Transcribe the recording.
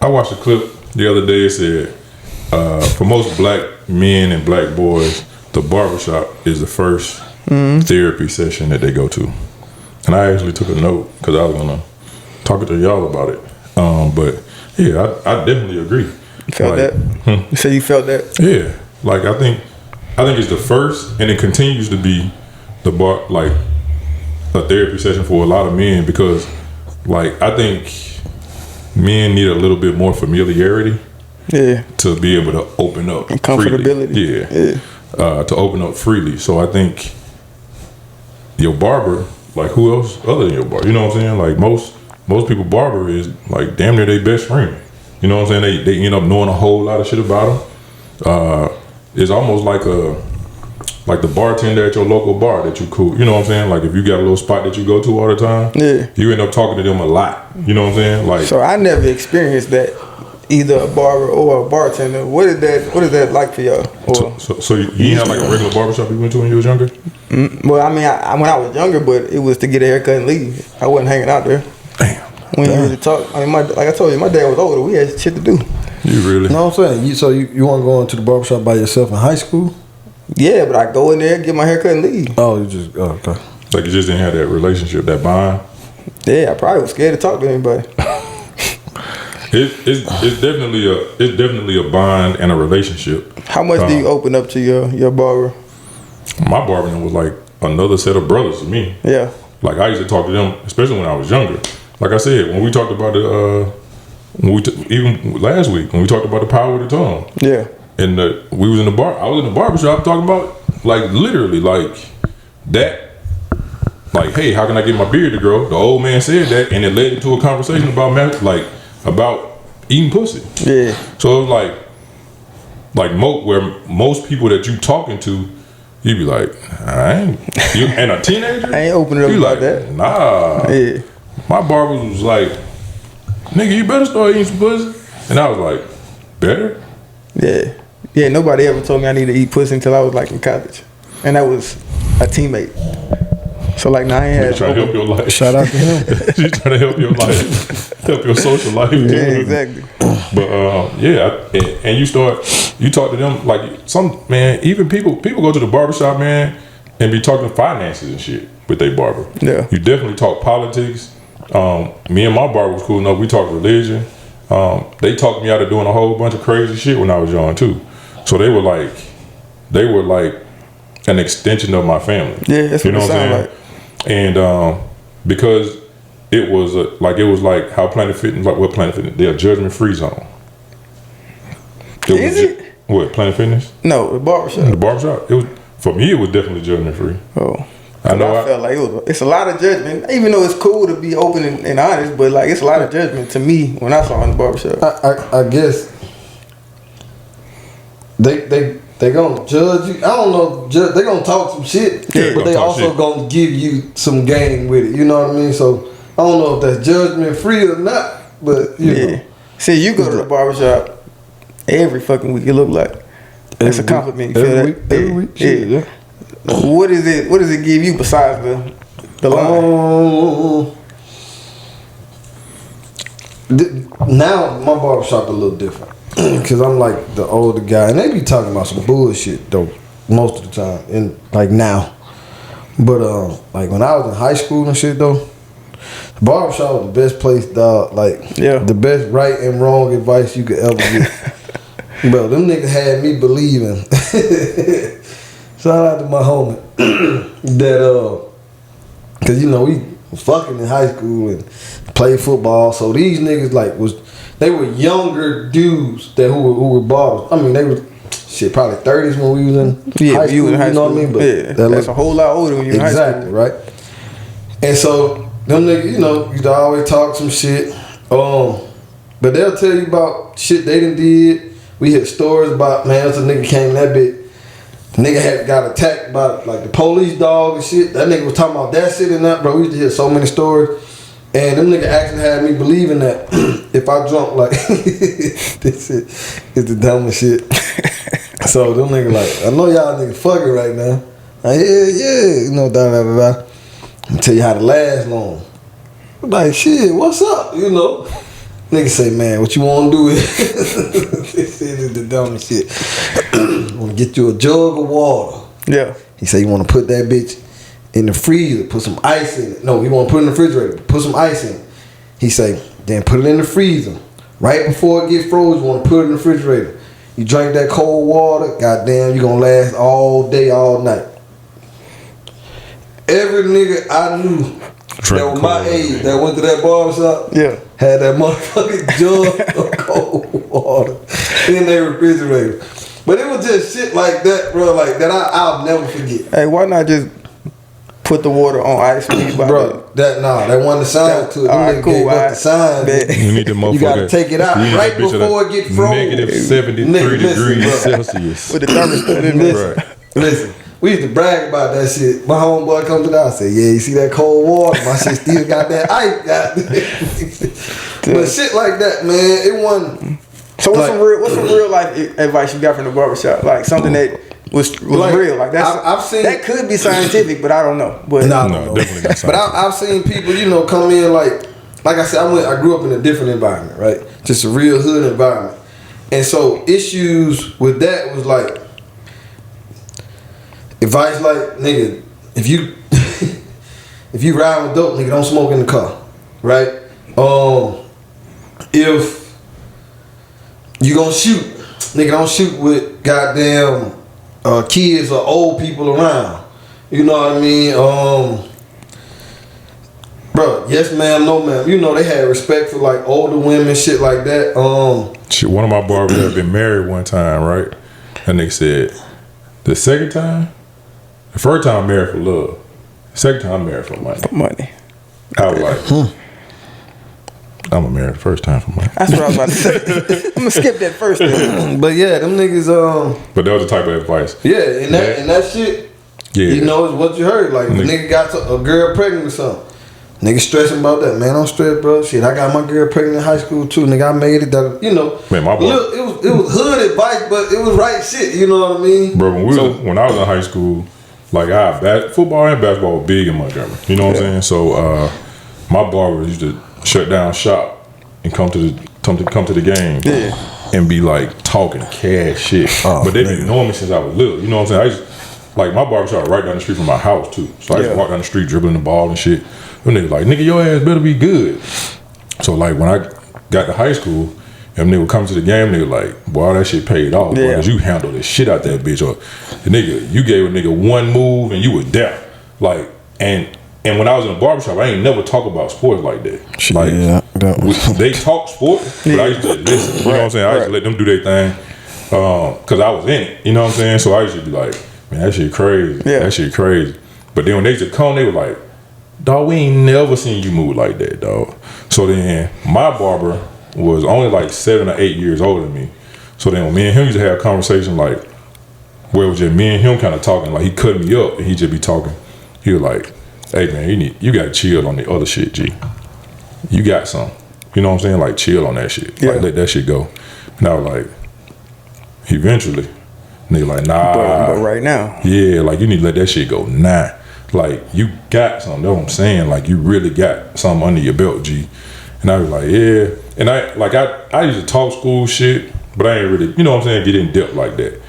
I watched a clip the other day. It said, for most black men and black boys, the barbershop is the first therapy session that they go to. And I actually took a note because I was gonna talk to y'all about it. But yeah, I definitely agree. You felt that? You said you felt that? Yeah, like I think it's the first, and it continues to be the like a therapy session for a lot of men because, like, I think men need a little bit more familiarity. Yeah. To be able to open up and comfortability. Freely. Yeah. To open up freely. So I think your barber, like who else other than your barber? You know what I'm saying? Like most people barber is like damn near their best friend. You know what I'm saying? They end up knowing a whole lot of shit about them. It's almost like the bartender at your local bar that you cool. You know what I'm saying? Like if you got a little spot that you go to all the time, you end up talking to them a lot. You know what I'm saying? Like so I never experienced that. Either a barber or a bartender. What is that like for y'all? So you didn't have like a regular barbershop you went to when you was younger? Well, I mean, when I was younger, but it was to get a haircut and leave. I wasn't hanging out there. Damn. When you really talk, I mean, like I told you, my dad was older. We had shit to do. You really? You know what I'm saying? So you weren't going to the barbershop by yourself in high school? Yeah, but I go in there, get my haircut and leave. Oh, okay. Like you just didn't have that relationship, that bond? Yeah, I probably was scared to talk to anybody. It's definitely a bond and a relationship. How much do you open up to your barber? My barber was like another set of brothers to me. Yeah. Like I used to talk to them, especially when I was younger. Like I said, when we talked about even last week when we talked about the power of the tongue. Yeah. And we was in the bar. I was in the barbershop talking about like literally like that. Like, hey, how can I get my beard to grow? The old man said that, and it led into a conversation about eating pussy. Yeah. So it was like where most people that you talking to, you be like, and a teenager, I ain't opening up about like, that. Nah. Yeah. My barber was like, nigga, you better start eating some pussy. And I was like, better? Yeah. Yeah, nobody ever told me I need to eat pussy until I was like in college. And that was a teammate. So like now I ain't had trying to help your life. Shout out to him. She's trying to help your life. Help your social life. Yeah, exactly. But and you talk to them like even people go to the barbershop, man, and be talking finances and shit with their barber. Yeah. You definitely talk politics. Me and my barber was cool enough. We talked religion. They talked me out of doing a whole bunch of crazy shit when I was young too. So they were like an extension of my family. Yeah, that's what it sound like. And because it was like how Planet Fitness, like what Planet Fitness, they're a judgment-free zone. Is it? What, Planet Fitness? No, the barbershop. The barbershop. It was, for me, it was definitely judgment-free. Oh. I felt like it's a lot of judgment, even though it's cool to be open and honest, but like it's a lot of judgment to me when I saw in the barbershop. I guess they gonna judge you. I don't know. They gonna talk some shit, but they also gonna give you some game with it. You know what I mean? So I don't know if that's judgment free or not, but you know. See, you go to the barbershop every fucking week. It look like that's a compliment. You feel that? Every week. Yeah. What is it? What does it give you besides the line? Now my barbershop a little different. Cause I'm like the older guy, and they be talking about some bullshit though most of the time, and like now. But like when I was in high school and shit though, the barbershop was the best place, dog. Like the best right and wrong advice you could ever get. Bro, them niggas had me believing. Shout out to my homie that cause you know we was fucking in high school and played football, so these niggas they were younger dudes who were barbers. I mean, they were probably 30s when we was in high school. You know what I mean? But that's a whole lot older when you in high school. Exactly, right? And so them niggas, you know, used to always talk some shit. But they'll tell you about shit they done did. We hear stories about, man, there's a nigga came that bit. Nigga had got attacked by like the police dog and shit. That nigga was talking about that shit and that, bro. We used to hear so many stories. And them nigga actually had me believing that if I drunk like this shit is the dumbest shit. So them niggas like, I know y'all niggas fucking right now. Like, yeah, you know, da. I'm gonna tell you how to last long. I'm like, shit, what's up? You know? Nigga say, man, what you want to do is this is the dumbest shit. Want to get you a jug of water. Yeah. He say you want to put that bitch in the freezer, put some ice in it. No, you want to put it in the refrigerator, put some ice in it. He say, then put it in the freezer. Right before it get frozen, you want to put it in the refrigerator. You drink that cold water, goddamn, you gonna last all day, all night. Every nigga I knew that was my age that went to that barbershop, Yeah. had that motherfucking jug of cold water in their refrigerator. But it was just shit like that, bro, like that I'll never forget. Hey, why not just put the water on ice when you buy Bro, that wasn't the sign to it. Them Alright, niggas cool, gave us the alright. sign. Bet. You need the motherfucker. You gotta take it out you need right that bitch at before it get frozen. Negative 73 Nigga, listen, degrees bro. Celsius. With the thermostat in there. Right. Listen, we used to brag about that shit. My homeboy come to the house and say, yeah, you see that cold water? My shit still got that ice, goddamn. But shit like that, man, it wasn't. So what's some real life advice you got from the barbershop? Like something that was Like, real. Like that's I've seen that could be scientific, but I don't know. But No, definitely not. But I've seen people, come in like I said, I grew up in a different environment, right? Just a real hood environment. And so issues with that was like advice like, nigga, if you if you ride with dope, nigga, don't smoke in the car. Right? If you gonna shoot, nigga, don't shoot with goddamn kids or old people around. You know what I mean? Bro, yes ma'am, no ma'am. They had respect for like older women, shit like that. Shit, one of my barbers had been married one time, right? And they said, the second time, the first time I'm married for love. The second time I'm married for money. money. I was like, I'm gonna marry the first time for money. That's what I was about to say. I'm gonna skip that first thing. But yeah, them niggas, But that was the type of advice. yeah, and that shit, Yeah. is what you heard. Like, if a nigga got a girl pregnant or something. Nigga stressing about that, man. Don't stress, bro. Shit, I got my girl pregnant in high school too. Nigga, I made it. Man, my boy. It was hood advice, but it was right shit. You know what I mean? Bro, when I was in high school, like football and basketball were big in Montgomery. You know what I'm saying? So my barber used to shut down shop and come to the game. Yeah. And be like talking cash shit. But they've been knowing me since I was little. You know what I'm saying? Like my barbershop right down the street from my house too. So I used to walk down the street dribbling the ball and shit. Them niggas like, nigga, your ass better be good. So like when I got to high school, and they would come to the game, they were like, boy, that shit paid off. Yeah. Boy, 'cause you handled the shit out that bitch. Or the nigga, you gave a nigga one move and you were there. Like, and when I was in a barbershop, I ain't never talk about sports like that. Like, they talk sports, but I used to listen. You know what I'm saying? I used to let them do their thing. Cause I was in it. You know what I'm saying? So I used to be like, man, that shit crazy. Yeah. That shit crazy. But then when they used to come, they were like, dawg, we ain't never seen you move like that, dawg. So then my barber was only like 7 or 8 years older than me. So then when me and him used to have a conversation like, where it was just me and him kind of talking, like he cut me up and he just be talking. He was like, hey man, you gotta chill on the other shit, G. You got some. You know what I'm saying? Like chill on that shit. Yeah. Like let that shit go. And I was like, eventually, nigga like, nah. But right now. Yeah, like you need to let that shit go nah. Like you got something, that's what I'm saying. Like you really got something under your belt, G. And I was like, yeah. And I used to talk school shit, but I ain't really, you know what I'm saying, get in depth like that.